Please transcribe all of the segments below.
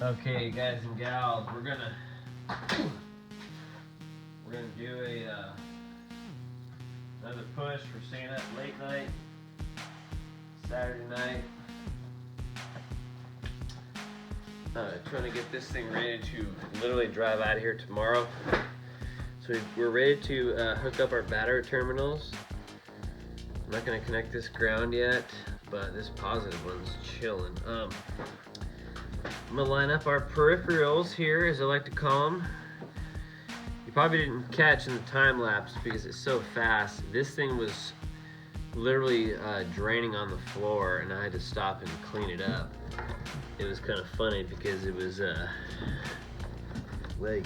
Okay, guys and gals, we're gonna do another push. We're staying up late night, Saturday night. Trying to get this thing ready to literally drive out of here tomorrow. So we're ready to hook up our battery terminals. I'm not gonna connect this ground yet, but this positive one's chilling. I'm gonna line up our peripherals here, as I like to call them. You probably didn't catch in the time lapse because it's so fast. This thing was literally draining on the floor, and I had to stop and clean it up. It was kind of funny because it was like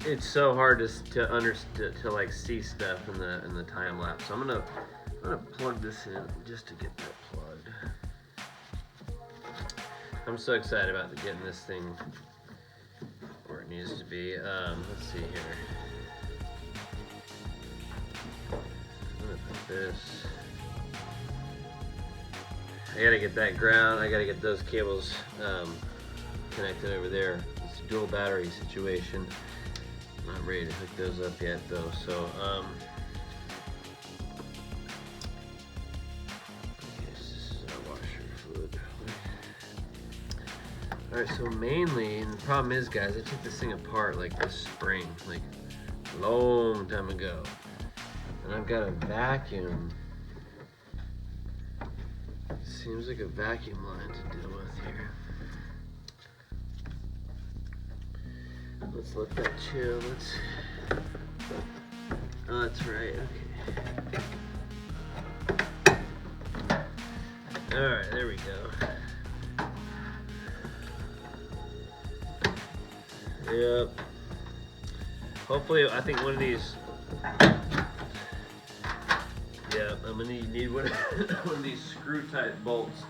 it's so hard to like see stuff in the time lapse. So I'm gonna plug this in just to get that plugged. I'm so excited about getting this thing where it needs to be. Let's see here. I'm gonna put this. I gotta get that ground. I gotta get those cables connected over there. It's a dual battery situation. I'm not ready to hook those up yet though. So this is our washer fluid. All right, so mainly, and the problem is, guys, I took this thing apart like this spring, like a long time ago, and I've got a vacuum. Seems like a vacuum line to deal with here. Let's let that chill. Oh, that's right. Okay. All right, there we go. Yep. Hopefully, I think one of these. Yeah, I'm gonna need one of these screw type bolts.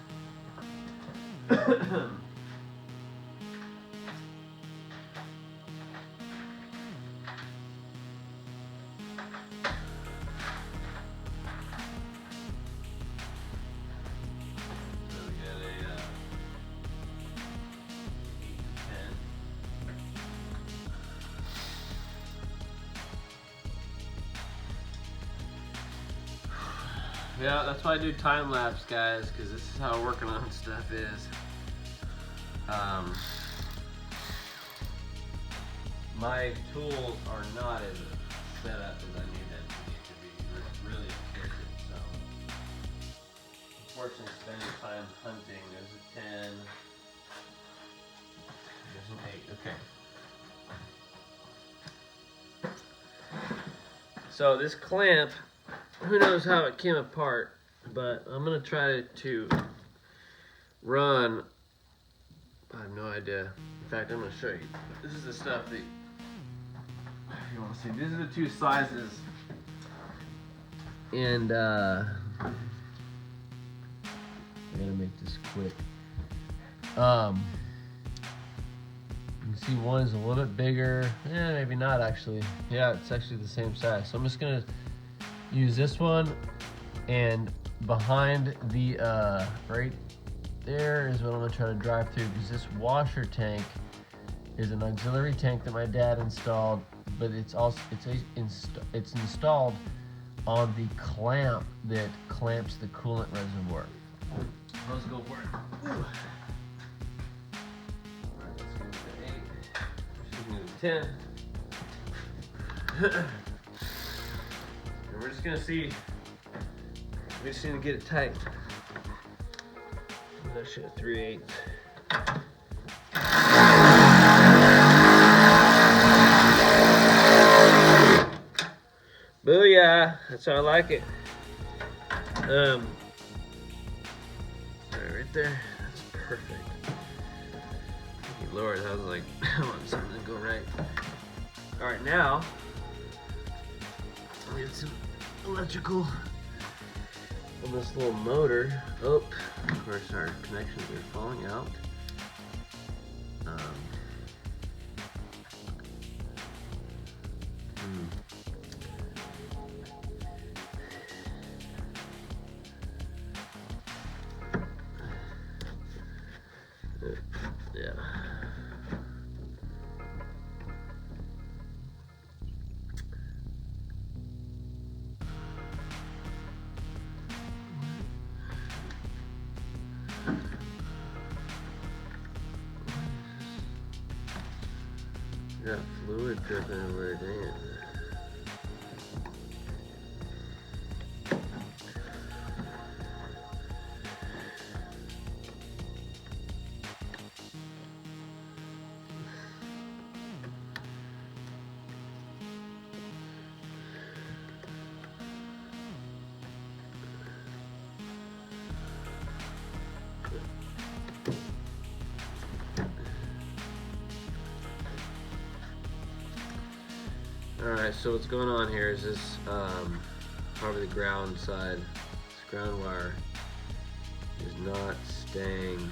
Yeah, that's why I do time lapse, guys, because this is how working on stuff is. My tools are not as set up as I need them to be really efficient. So, unfortunately, spending time hunting. There's a 10. There's an 8. Okay. So this clamp, who knows how it came apart, but I'm gonna try to run. I have no idea. In fact, I'm gonna show you. This is the stuff that you want to see. These are the two sizes, and I gotta make this quick. You can see one is a little bit bigger. Maybe not actually. Yeah, it's actually the same size. So I'm just gonna use this one, and behind the right there is what I'm gonna try to drive through, because this washer tank is an auxiliary tank that my dad installed, but it's installed on the clamp that clamps the coolant reservoir. Let's go for it. Ooh. All right, let's go to 8. Excuse me, 10. We're just gonna see. We just need to get it tight. That shit at 3/8. Booyah! That's how I like it. All right there. That's perfect. Thank you, Lord. I was like, I want something to go right. All right, now we get some electrical on this little motor. Oh, of course our connections are falling out. got fluid dripping everywhere, dang it. Alright, so what's going on here is this, probably the ground side, this ground wire is not staying,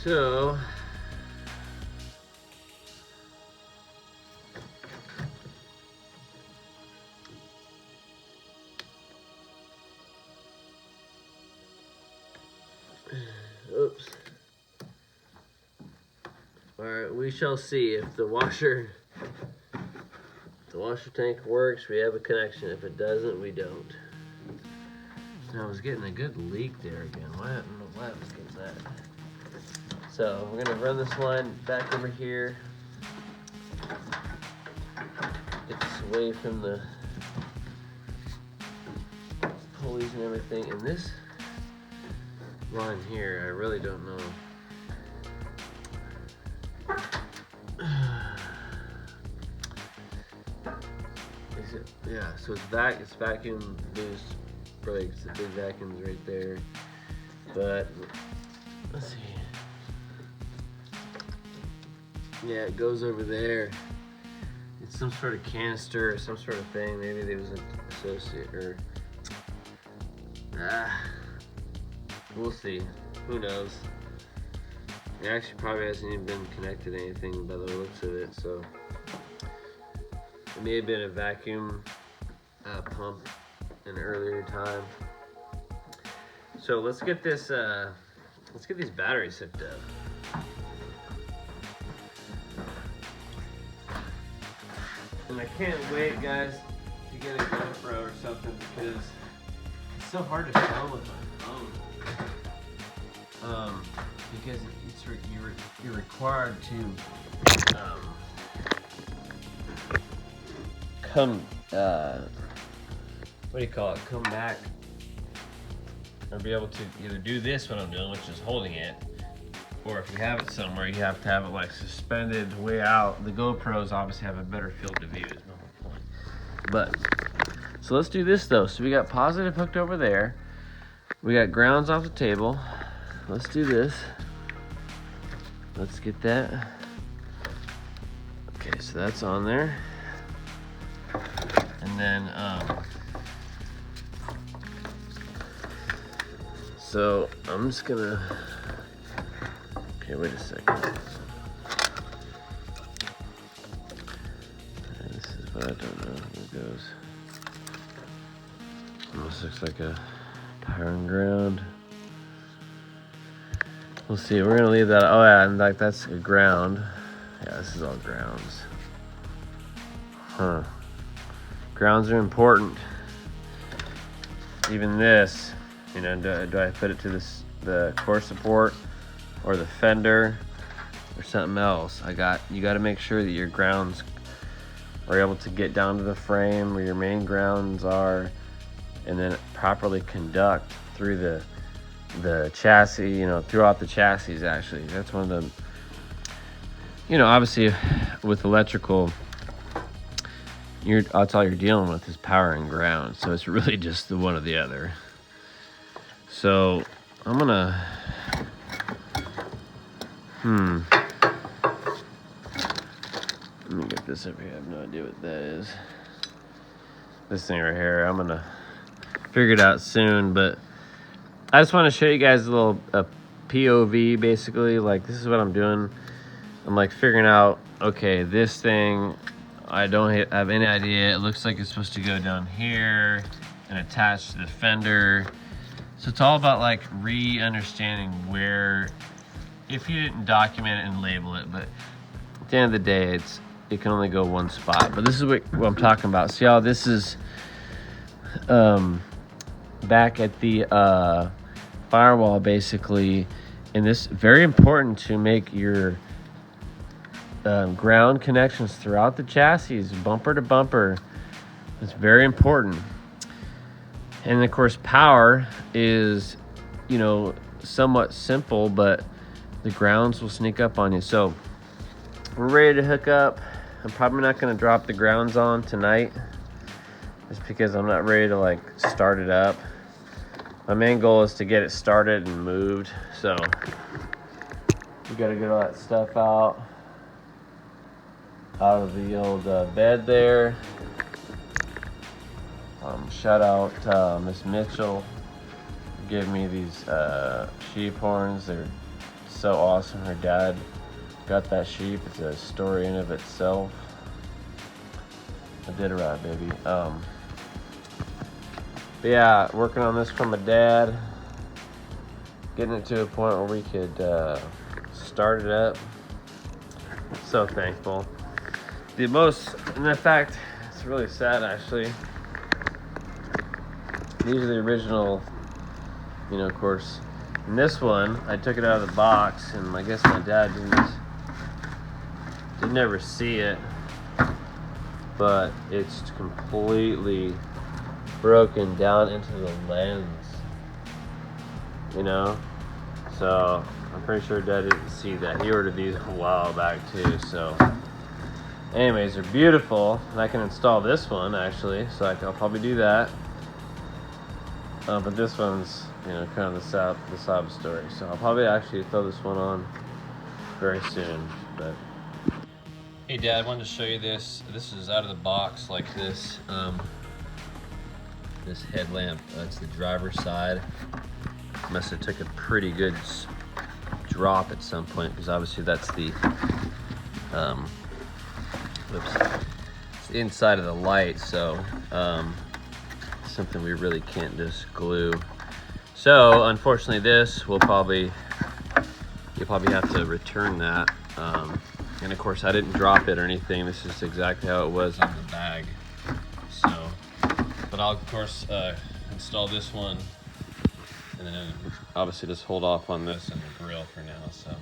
so oops. Alright, we shall see if the washer tank works. We have a connection. If it doesn't, we don't. I was getting a good leak there again. Why was getting that? So we're gonna run this line back over here. Get this away from the pulleys and everything. And this line here, I really don't know. Is it? Yeah. So it's vacuum boost brakes. The big vacuum's right there. But let's see. Yeah, it goes over there. It's some sort of canister or some sort of thing. Maybe there was an associate or we'll see. Who knows? It actually probably hasn't even been connected to anything by the looks of it, so it may have been a vacuum pump in an earlier time. So let's get this let's get these batteries hooked up. And I can't wait, guys, to get a GoPro or something because it's so hard to film with my phone. Because you're required to come what do you call it? Come back or be able to either do this what I'm doing, which is holding it, or if you have it somewhere, you have to have it like suspended way out. The GoPros obviously have a better field of view, is my whole point. But so let's do this though. So we got positive hooked over there. We got grounds off the table. Let's do this. Let's get that. Okay, so that's on there. And then so I'm just gonna, okay, wait a second. This is what I don't know where it goes. Almost looks like a tire and ground. We'll see, we're gonna leave that, oh yeah, and like that's a ground. Yeah, this is all grounds. Huh. Grounds are important. Even this, you know, do I put it to the core support or the fender or something else? You gotta make sure that your grounds are able to get down to the frame where your main grounds are and then properly conduct through the chassis, you know, throughout the chassis actually. That's one of the, you know, obviously with electrical, that's all you're dealing with is power and ground. So it's really just the one or the other. So I'm gonna, let me get this up here. I have no idea what that is. This thing right here, I'm gonna figure it out soon, but I just want to show you guys a little POV basically. Like this is what I'm doing. I'm like figuring out, okay, this thing, I don't have any idea. It looks like it's supposed to go down here and attach to the fender. So it's all about like re-understanding where, if you didn't document it and label it, but at the end of the day, it can only go one spot. But this is what I'm talking about. See how this is back at the firewall basically, and this very important to make your ground connections throughout the chassis, bumper to bumper. It's very important. And of course, power is, you know, somewhat simple, but the grounds will sneak up on you. So we're ready to hook up. I'm probably not going to drop the grounds on tonight, just because I'm not ready to like start it up. My main goal is to get it started and moved. So we got to get all that stuff out of the old bed there. Shout out Miss Mitchell for giving me these sheep horns. They're so awesome. Her dad got that sheep. It's a story in of itself. I did it right, baby. But yeah, working on this for my dad, getting it to a point where we could start it up. So thankful. In fact, it's really sad actually. These are the original, you know, of course. And this one, I took it out of the box, and I guess my dad didn't ever see it, but it's completely broken down into the lens, you know. So I'm pretty sure Dad didn't see that. He ordered these a while back too. So anyways, they're beautiful, and I can install this one actually, so I'll probably do that. But this one's, you know, kind of the sob story. So I'll probably actually throw this one on very soon. But hey, Dad, I wanted to show you this. This is out of the box like this. This headlamp. It's the driver's side. Must have took a pretty good drop at some point, because obviously that's the it's the inside of the light. So something we really can't just glue. So unfortunately, this you'll probably have to return that. And of course, I didn't drop it or anything. This is exactly how it was on the bag. So, but I'll of course install this one, and then obviously just hold off on this and the grill for now. So.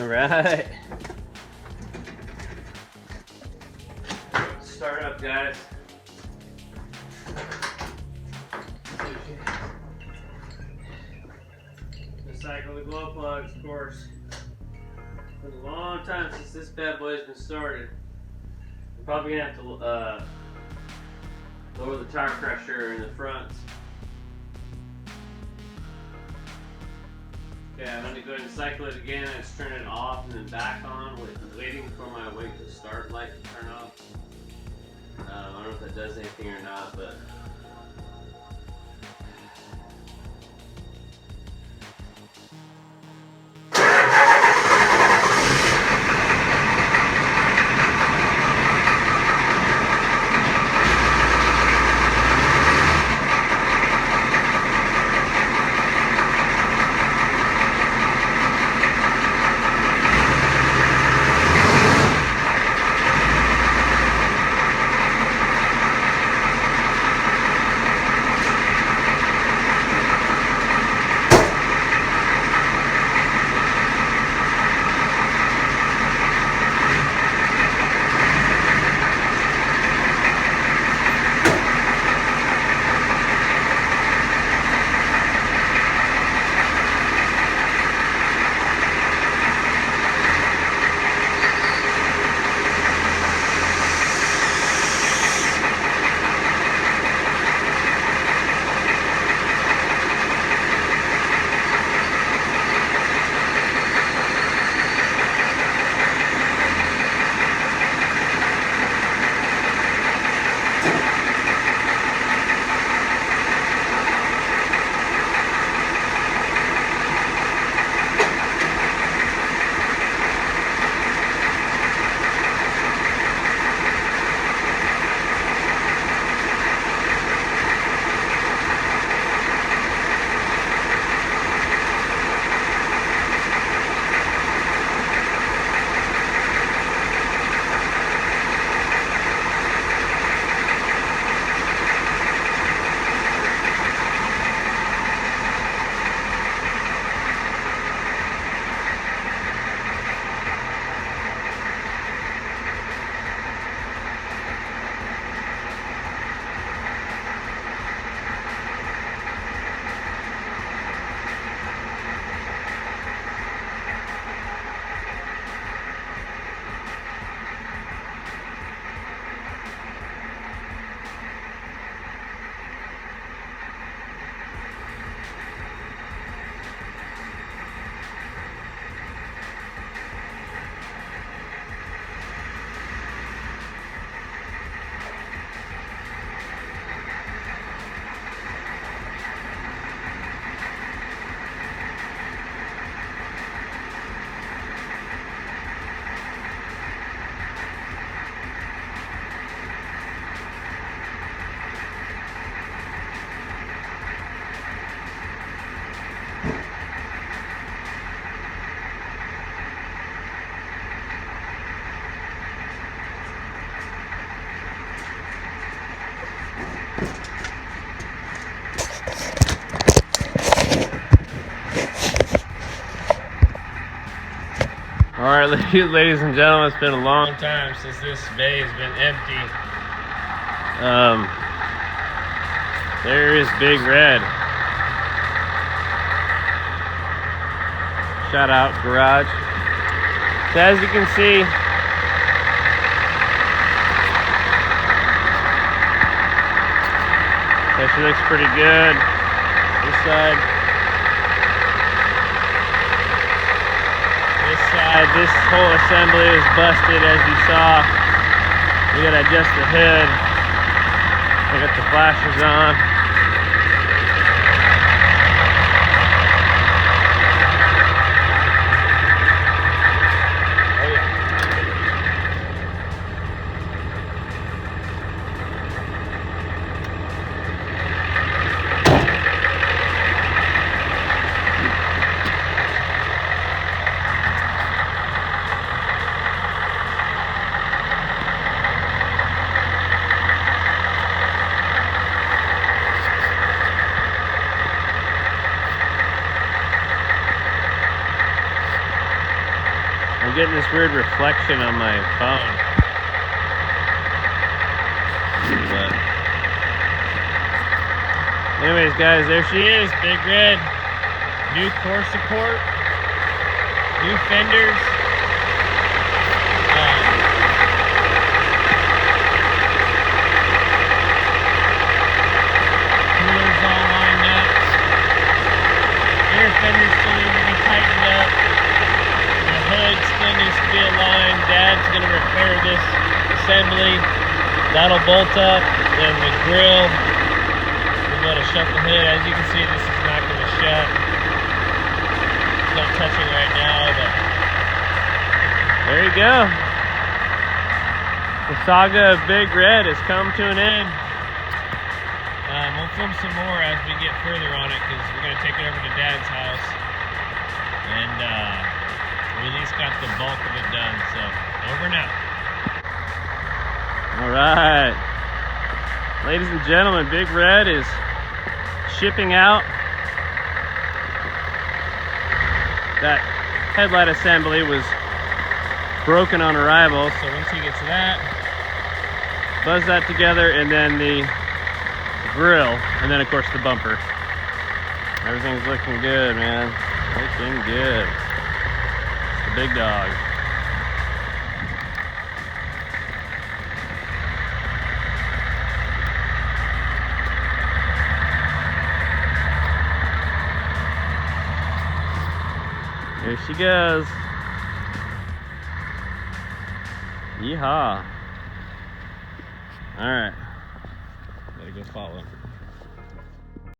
All right. Start up, guys. Recycle the glow plugs, of course. It's been a long time since this bad boy's been started. I'm probably gonna have to lower the tire pressure in the front. Okay, I'm gonna go ahead and cycle it again. Let's turn it off and then back on, waiting for my wait to start light to turn off. I don't know if that does anything or not, but alright, ladies and gentlemen, it's been a long time since this bay has been empty. There is Big Red. Shout out garage. So as you can see, she looks pretty good. This side. This whole assembly is busted, as you saw. We gotta adjust the hood. I got the flashers on. I'm getting this weird reflection on my phone. But anyways, guys, there she is, Big Red. New core support, new fenders. Coolers all lined up. Air fenders still need to be tightened up. The hood still needs to be aligned. Dad's going to repair this assembly. That'll bolt up. Then the grill, we'll be able to shut the hood. As you can see, this is not going to shut. It's not touching right now, but there you go. The saga of Big Red has come to an end. We'll film some more as we get further on it, because we're going to take it over to Dad's house, and we at least got the bulk of it done. So, over and out. All right, ladies and gentlemen, Big Red is shipping out. That headlight assembly was broken on arrival, so once he gets that, buzz that together, and then the grill, and then of course the bumper. Everything's looking good, man. Looking good. It's the big dog. Here she goes. Yeehaw. All right. Gotta go follow him.